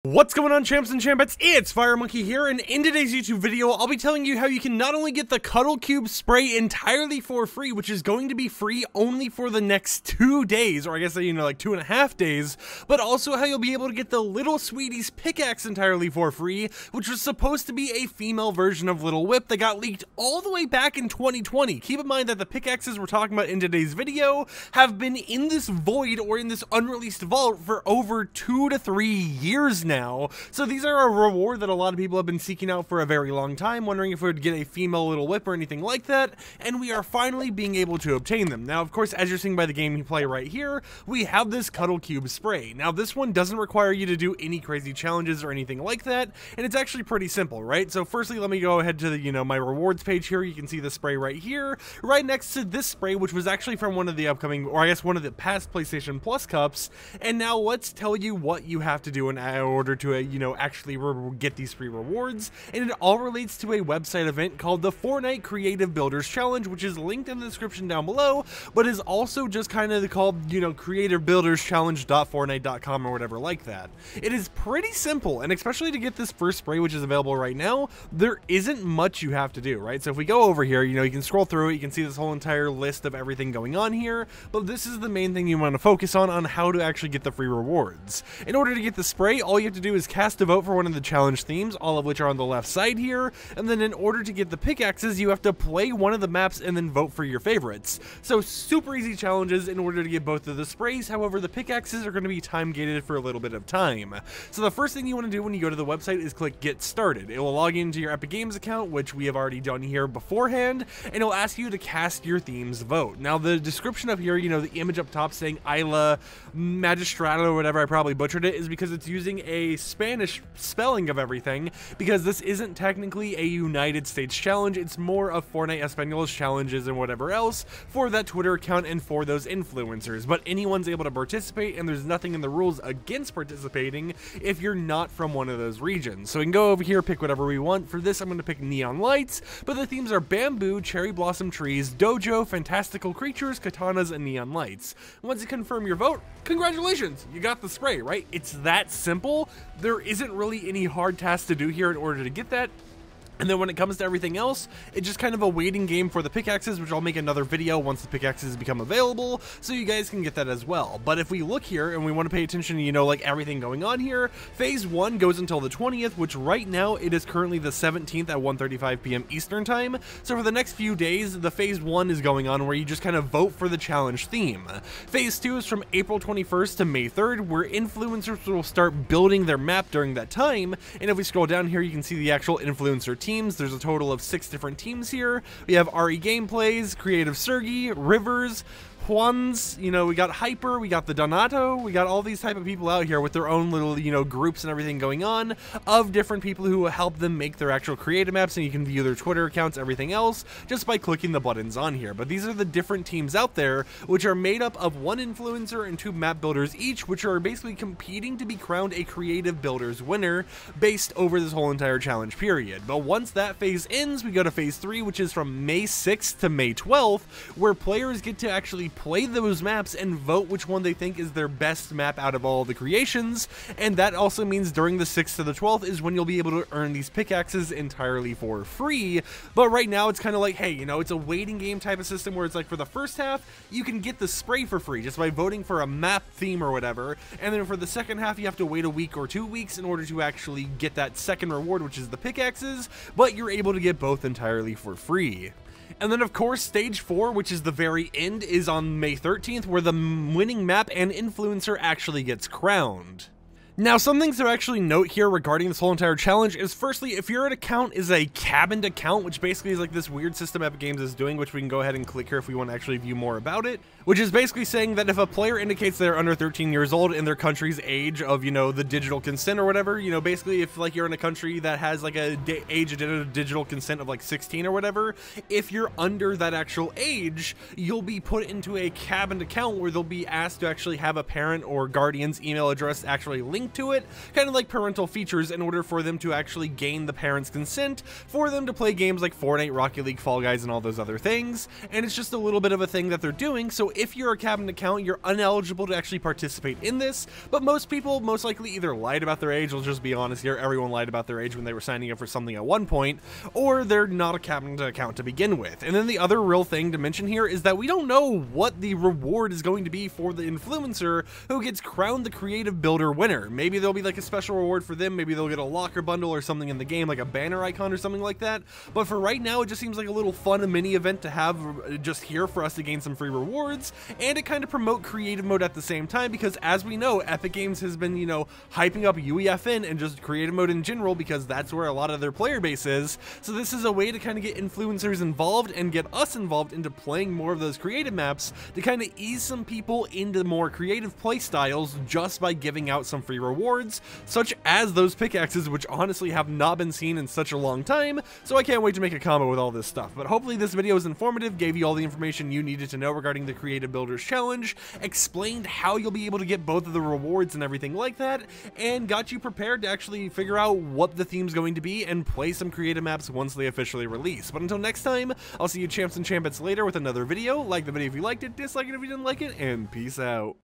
What's going on, champs and champettes? It's FireMonkey here, and in today's YouTube video, I'll be telling you how you can not only get the Cuddle Cube spray entirely for free, which is going to be free only for the next 2 days, or I guess, like 2.5 days, but also how you'll be able to get the Little Sweetie's pickaxe entirely for free, which was supposed to be a female version of Little Whip that got leaked all the way back in 2020. Keep in mind that the pickaxes we're talking about in today's video have been in this void or in this unreleased vault for over 2 to 3 years now. So these are a reward that a lot of people have been seeking out for a very long time, wondering if we would get a female Little Whip or anything like that, and we are finally being able to obtain them. Now, of course, as you're seeing by the gameplay right here, we have this Cuddle Cube spray. Now, this one doesn't require you to do any crazy challenges or anything like that, and it's actually pretty simple, right? So firstly, let me go ahead to the, my rewards page here. You can see the spray right here, right next to this spray, which was actually from one of the upcoming, or I guess one of the past PlayStation Plus cups. And now let's tell you what you have to do in order to actually get these free rewards, and it all relates to a website event called the Fortnite Creative Builders Challenge, which is linked in the description down below, but is also just kind of called, Creative Builders Challenge.fortnite.com or whatever like that. It is pretty simple, and especially to get this first spray, which is available right now, there isn't much you have to do, right? So if we go over here, you can scroll through it, you can see this whole entire list of everything going on here, but this is the main thing you want to focus on how to actually get the free rewards. In order to get the spray, all you have to do is cast a vote for one of the challenge themes, all of which are on the left side here, and then in order to get the pickaxes, you have to play one of the maps and then vote for your favorites. So super easy challenges in order to get both of the sprays. However, the pickaxes are going to be time gated for a little bit of time. So the first thing you want to do when you go to the website is click Get Started. It will log into your Epic Games account, which we have already done here beforehand, and it'll ask you to cast your theme's vote. Now, the description up here, the image up top saying Isla Magistrada or whatever, I probably butchered it, is because it's using a Spanish spelling of everything, because this isn't technically a United States challenge. It's more of Fortnite Espanol's challenges and whatever else for that Twitter account and for those influencers, but anyone's able to participate, and there's nothing in the rules against participating if you're not from one of those regions. So we can go over here, pick whatever we want. For this, I'm going to pick Neon Lights, but the themes are bamboo, cherry blossom trees, dojo, fantastical creatures, katanas, and neon lights. Once you confirm your vote, congratulations, you got the spray, right? It's that simple. There isn't really any hard tasks to do here in order to get that. And then when it comes to everything else, it's just kind of a waiting game for the pickaxes, which I'll make another video once the pickaxes become available, so you guys can get that as well. But if we look here and we want to pay attention to, like everything going on here, Phase 1 goes until the 20th, which right now it is currently the 17th at 1:35 p.m. Eastern Time. So for the next few days, the Phase 1 is going on where you just kind of vote for the challenge theme. Phase 2 is from April 21st to May 3rd, where influencers will start building their map during that time. And if we scroll down here, you can see the actual influencer teams. There's a total of 6 different teams here. We have RE Gameplays, Creative Sergi, Rivers, Juan's, we got Hyper, we got the Donato, we got all these type of people out here with their own little, groups and everything going on of different people who will help them make their actual creative maps, and you can view their Twitter accounts, everything else, just by clicking the buttons on here. But these are the different teams out there, which are made up of 1 influencer and 2 map builders each, which are basically competing to be crowned a creative builders winner based over this whole entire challenge period. But once that phase ends, we go to Phase 3, which is from May 6th to May 12th, where players get to actually play those maps and vote which one they think is their best map out of all the creations. And that also means during the 6th to the 12th is when you'll be able to earn these pickaxes entirely for free. But right now it's kind of like, hey, it's a waiting game type of system where it's like for the first half you can get the spray for free just by voting for a map theme or whatever, and then for the second half you have to wait a week or 2 weeks in order to actually get that second reward, which is the pickaxes, but you're able to get both entirely for free. And then, of course, Stage 4, which is the very end, is on May 13th, where the winning map and influencer actually gets crowned. Now, some things to actually note here regarding this whole entire challenge is, firstly, if your account is a cabined account, which basically is like this weird system Epic Games is doing, which we can go ahead and click here if we want to actually view more about it, which is basically saying that if a player indicates they're under 13 years old in their country's age of, the digital consent or whatever, basically if like you're in a country that has like a age of digital consent of like 16 or whatever, if you're under that actual age, you'll be put into a cabined account where they'll be asked to actually have a parent or guardian's email address actually linked linked to it, kind of like parental features, in order for them to actually gain the parents' consent for them to play games like Fortnite, Rocket League, Fall Guys, and all those other things. And it's just a little bit of a thing that they're doing, so if you're a cabin account, you're ineligible to actually participate in this, but most people most likely either lied about their age, we'll just be honest here, everyone lied about their age when they were signing up for something at one point, or they're not a cabin account to begin with. And then the other real thing to mention here is that we don't know what the reward is going to be for the influencer who gets crowned the creative builder winner. Maybe there'll be like a special reward for them, maybe they'll get a locker bundle or something in the game, like a banner icon or something like that, but for right now it just seems like a little fun mini event to have just here for us to gain some free rewards, and to kind of promote creative mode at the same time, because as we know, Epic Games has been, you know, hyping up UEFN and just creative mode in general, because that's where a lot of their player base is. So this is a way to kind of get influencers involved and get us involved into playing more of those creative maps, to kind of ease some people into more creative play styles just by giving out some free rewards, such as those pickaxes, which honestly have not been seen in such a long time. So I can't wait to make a combo with all this stuff. But hopefully this video was informative, gave you all the information you needed to know regarding the Creative Builders Challenge, explained how you'll be able to get both of the rewards and everything like that, and got you prepared to actually figure out what the theme's going to be and play some creative maps once they officially release. But until next time, I'll see you champs and champettes later with another video. Like the video if you liked it, dislike it if you didn't like it, and peace out.